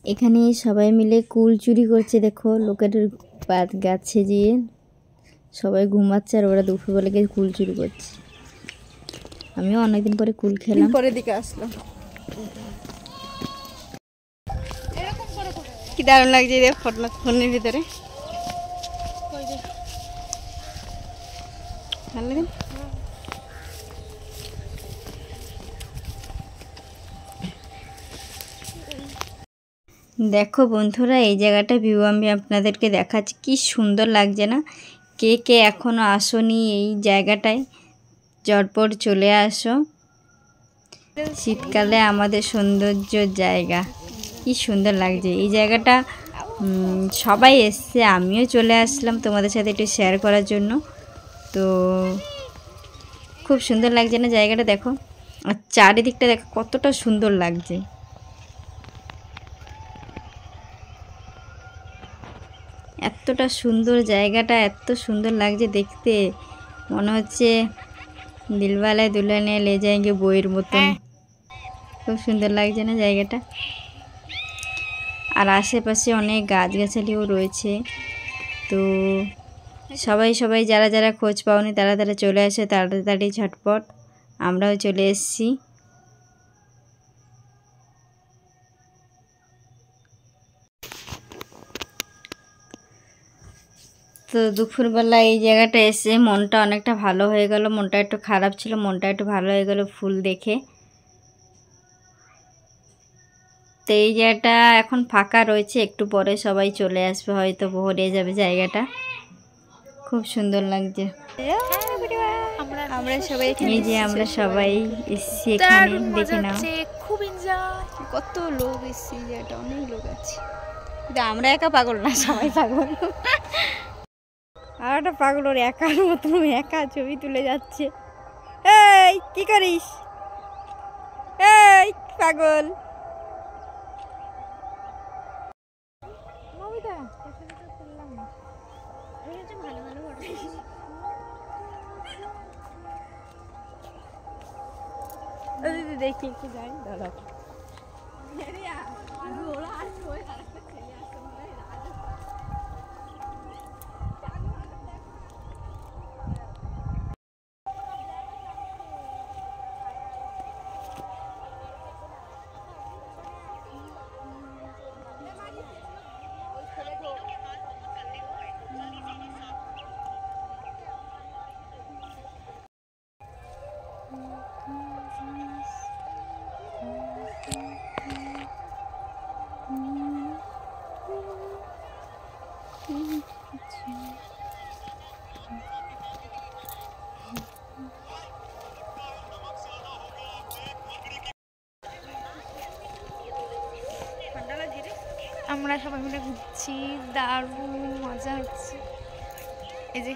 এখানে সবাই মিলে কুল চুরি করছে, দেখো লোকের গাছ সেজিয়ে সবাই ঘুমাচ্ছে আর ওরা দুপুরবেলা গিয়ে কুল চুরি করছে। আমিও অনেকদিন পরে কুল খেলাম। পরের দিকে আসলো, কি দারুণ লাগছে রে ফোনের ভিতরে। দেখো বন্ধুরা, এই জায়গাটা ভিউ আমি আপনাদেরকে দেখাচ্ছি, কি সুন্দর লাগছে না? কে কে এখনও আসোনি এই জায়গাটায়, চটপট চলে আসো। শীতকালে আমাদের সৌন্দর্য জায়গা, কি সুন্দর লাগছে এই জায়গাটা। সবাই এসছে, আমিও চলে আসলাম তোমাদের সাথে একটু শেয়ার করার জন্য। তো খুব সুন্দর লাগছে না জায়গাটা? দেখো, আর চারিদিকটা দেখো কতটা সুন্দর লাগছে। এতটা সুন্দর জায়গাটা, এত সুন্দর লাগছে দেখতে, মনে হচ্ছে দিলওয়ালে দুলহানিয়া লে যায়েঙ্গে বইয়ের মতন। খুব সুন্দর লাগছে না জায়গাটা? আর আশেপাশে অনেক গাছগাছালিও রয়েছে। তো সবাই যারা যারা খোঁজ পাওনি তারা চলে আসে তাড়াতাড়ি ঝটপট। আমরাও চলে এসেছি। তো দুপুরবেলা এই জায়গাটা এসে মনটা অনেকটা ভালো হয়ে গেল। মনটা একটু খারাপ ছিল, মনটা একটু ভালো হয়ে গেল ফুল দেখে। তো এই জায়গাটা এখন ফাঁকা রয়েছে, একটু পরে সবাই চলে আসবে, হয়তো ভরে যাবে জায়গাটা। খুব সুন্দর লাগছে। আমরা সবাই এই যে আমরা সবাই এসেছি এখানে, দেখে নাও খুব এনজয়। কত লোক এসেছে, জায়গাটা অনেক লোক আছে। কিন্তু আমরা একা পাগল না, সবাই পাগল। আর একটা পাগল ওর একার মতন একা ছবি তুলে যাচ্ছে। এই কি করিস? এই পাগল। দেখি একটু যাই দাদা। আমরা সবাই মিলে ঘুরছি, দারুণ মজা হচ্ছে। এই যে